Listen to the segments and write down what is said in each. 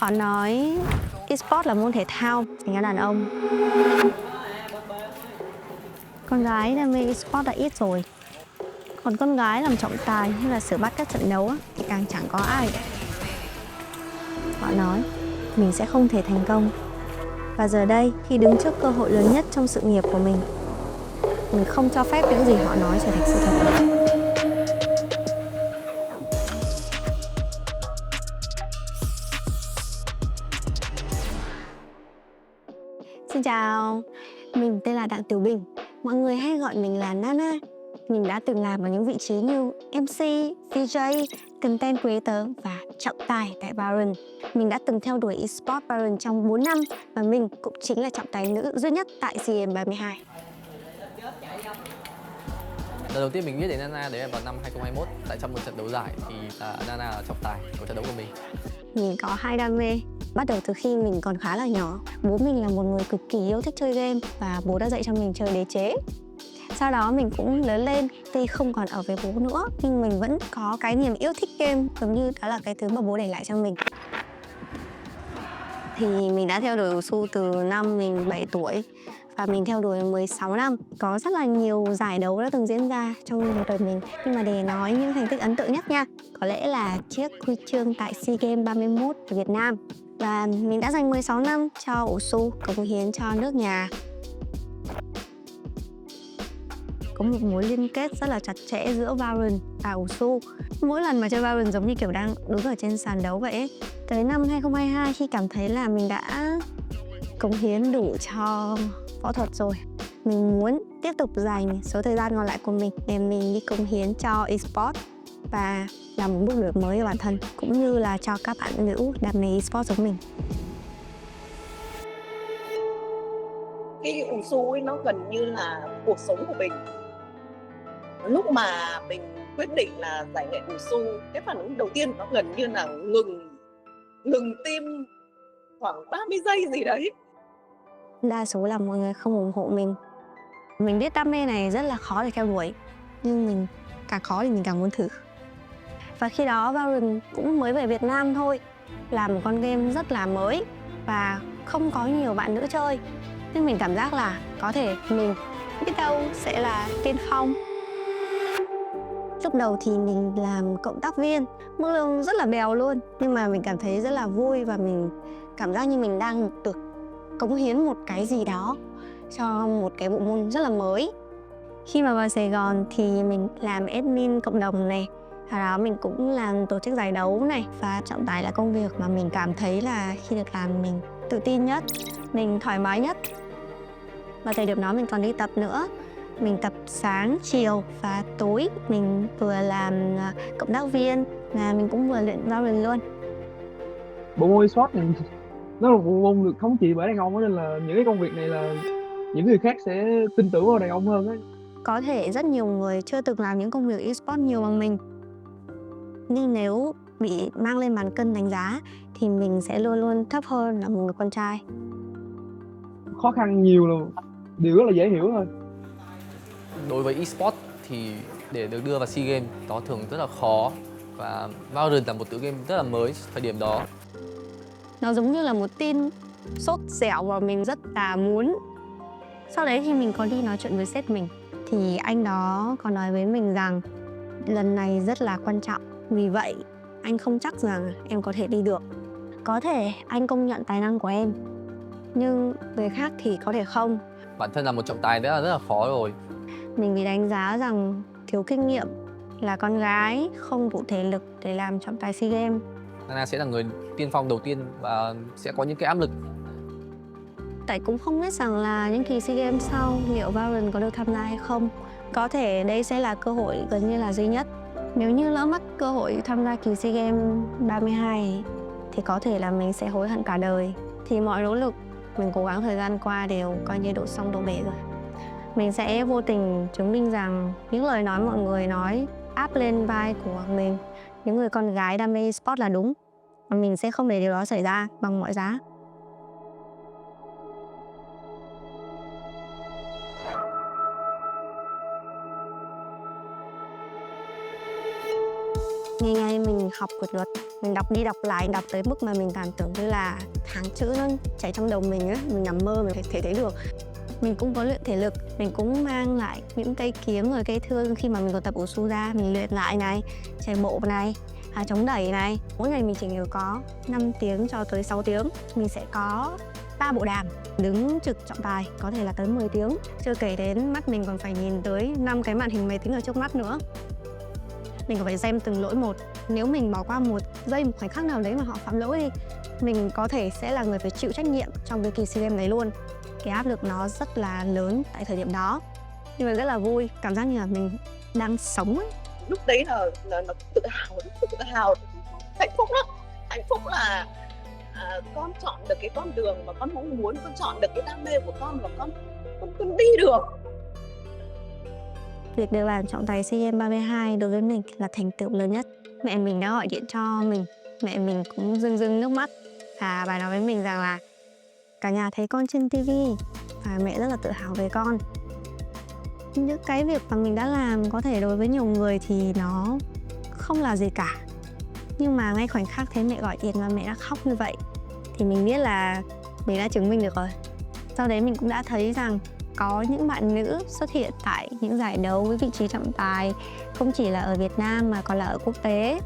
Họ nói eSports là môn thể thao dành cho đàn ông. Con gái đam mê eSports đã ít rồi. Còn con gái làm trọng tài hay là xử bắt các trận đấu thì càng chẳng có ai. Họ nói mình sẽ không thể thành công. Và giờ đây, khi đứng trước cơ hội lớn nhất trong sự nghiệp của mình không cho phép những gì họ nói trở thành sự thật nữa. Xin chào, mình tên là Đặng Tiểu Bình. Mọi người hay gọi mình là Nana. Mình đã từng làm ở những vị trí như MC, DJ, Content Creator và trọng tài tại Valorant. Mình đã từng theo đuổi eSports Valorant trong 4 năm và mình cũng chính là trọng tài nữ duy nhất tại SEA Games 32. Lần đầu tiên mình biết đến Nana đấy là vào năm 2021 tại trong một trận đấu giải thì Nana là trọng tài của trận đấu của mình. Mình có hai đam mê. Bắt đầu từ khi mình còn khá là nhỏ. Bố mình là một người cực kỳ yêu thích chơi game và bố đã dạy cho mình chơi đế chế. Sau đó mình cũng lớn lên, tuy không còn ở với bố nữa nhưng mình vẫn có cái niềm yêu thích game, giống như đó là cái thứ mà bố để lại cho mình. Thì mình đã theo đuổi Wushu từ năm mình 7 tuổi và mình theo đuổi 16 năm. Có rất là nhiều giải đấu đã từng diễn ra trong một đời mình. Nhưng mà để nói những thành tích ấn tượng nhất nha, có lẽ là chiếc huy chương tại SEA Games 31 ở Việt Nam. Và mình đã dành 16 năm cho Wushu, cống hiến cho nước nhà. Có một mối liên kết rất là chặt chẽ giữa Valorant và Wushu. Mỗi lần mà chơi Valorant giống như kiểu đang đứng ở trên sàn đấu vậy ấy. Tới năm 2022 khi cảm thấy là mình đã cống hiến đủ cho võ thuật rồi, mình muốn tiếp tục dành số thời gian còn lại của mình để mình đi cống hiến cho eSports và làm một bước đổi mới cho bản thân cũng như là cho các bạn nữ đam mê eSports giống mình. Cái Wushu ấy nó gần như là cuộc sống của mình. Lúc mà mình quyết định là giải nghệ Wushu, cái phản ứng đầu tiên nó gần như là ngừng tim khoảng 30 giây gì đấy. Đa số là mọi người không ủng hộ mình. Mình biết đam mê này rất là khó để theo đuổi, nhưng mình càng khó thì mình càng muốn thử. Và khi đó Valorant cũng mới về Việt Nam thôi, là một con game rất là mới và không có nhiều bạn nữ chơi. Nên mình cảm giác là có thể mình biết đâu sẽ là tiên phong. Lúc đầu thì mình làm cộng tác viên, mức lương rất là bèo luôn. Nhưng mà mình cảm thấy rất là vui và mình cảm giác như mình đang được cống hiến một cái gì đó cho một cái bộ môn rất là mới. Khi mà vào Sài Gòn thì mình làm admin cộng đồng này. Sau đó mình cũng làm tổ chức giải đấu này. Và trọng tài là công việc mà mình cảm thấy là khi được làm mình tự tin nhất, mình thoải mái nhất. Và thời điểm đó mình còn đi tập nữa. Mình tập sáng, chiều và tối. Mình vừa làm cộng tác viên và mình cũng vừa luyện Valorant luôn. Bộ môn eSports này nó là một bộ môn được thống trị bởi đàn ông, nên là những cái công việc này là những người khác sẽ tin tưởng vào đàn ông hơn ấy. Có thể rất nhiều người chưa từng làm những công việc eSports nhiều bằng mình. Nhưng nếu bị mang lên bàn cân đánh giá thì mình sẽ luôn luôn thấp hơn là một người con trai. Khó khăn nhiều là điều rất là dễ hiểu thôi. Đối với eSports thì để được đưa vào SEA Games nó thường rất là khó và Valorant là một tựa game rất là mới thời điểm đó. Nó giống như là một tin sốt dẻo và mình rất là muốn. Sau đấy thì mình có đi nói chuyện với sếp mình thì anh đó có nói với mình rằng lần này rất là quan trọng. Vì vậy anh không chắc rằng em có thể đi được. Có thể anh công nhận tài năng của em, nhưng người khác thì có thể không. Bản thân là một trọng tài đã là rất là khó rồi. Mình bị đánh giá rằng thiếu kinh nghiệm, là con gái, không đủ thể lực để làm trọng tài SEA Games. Nana sẽ là người tiên phong đầu tiên và sẽ có những cái áp lực. Tại cũng không biết rằng là những kỳ SEA Games sau liệu Valorant có được tham gia hay không. Có thể đây sẽ là cơ hội gần như là duy nhất. Nếu như lỡ mất cơ hội tham gia kỳ SEA Games 32 thì có thể là mình sẽ hối hận cả đời. Thì mọi nỗ lực mình cố gắng thời gian qua đều coi như đổ xong đổ bể rồi. Mình sẽ vô tình chứng minh rằng những lời nói mọi người nói áp lên vai của mình, những người con gái đam mê sport là đúng. Và mình sẽ không để điều đó xảy ra bằng mọi giá. Ngày ngày mình học quy luật, mình đọc đi đọc lại, đọc tới mức mà mình cảm tưởng như là hàng chữ nó chảy trong đầu mình á, mình nằm mơ mình thể thấy được. Mình cũng có luyện thể lực, mình cũng mang lại những cây kiếm rồi cây thương khi mà mình còn tập ủ su ra, mình luyện lại này, chạy bộ này, chống đẩy này. Mỗi ngày mình chỉ nhớ có 5 tiếng cho tới 6 tiếng. Mình sẽ có 3 bộ đàm, đứng trực trọng tài, có thể là tới 10 tiếng. Chưa kể đến mắt mình còn phải nhìn tới 5 cái màn hình máy tính ở trước mắt nữa. Mình còn phải xem từng lỗi một. Nếu mình bỏ qua một giây, một khoảnh khắc nào đấy mà họ phạm lỗi đi, mình có thể sẽ là người phải chịu trách nhiệm trong cái kỳ SEA Games đấy luôn. Cái áp lực nó rất là lớn tại thời điểm đó, nhưng mà rất là vui, cảm giác như là mình đang sống ấy. Lúc đấy là nó tự hào, hạnh phúc lắm. Hạnh phúc là con chọn được cái con đường mà con mong muốn, con chọn được cái đam mê của con và con đi được. Việc được làm trọng tài SEA Games 32 đối với mình là thành tựu lớn nhất. Mẹ mình đã gọi điện cho mình, mẹ mình cũng rưng rưng nước mắt và bà nói với mình rằng là cả nhà thấy con trên TV và mẹ rất là tự hào về con. Những cái việc mà mình đã làm có thể đối với nhiều người thì nó không là gì cả, nhưng mà ngay khoảnh khắc thấy mẹ gọi điện và mẹ đã khóc như vậy thì mình biết là mình đã chứng minh được rồi. Sau đấy mình cũng đã thấy rằng có những bạn nữ xuất hiện tại những giải đấu với vị trí trọng tài không chỉ là ở Việt Nam mà còn là ở quốc tế.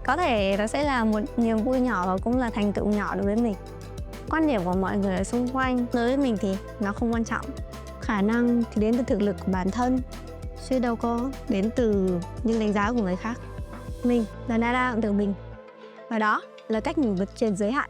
Có thể nó sẽ là một niềm vui nhỏ và cũng là thành tựu nhỏ đối với mình. Quan điểm của mọi người ở xung quanh đối với mình thì nó không quan trọng. Khả năng thì đến từ thực lực của bản thân, chứ đâu có đến từ những đánh giá của người khác. Mình là Nada tự mình, và đó là cách mình vượt trên giới hạn.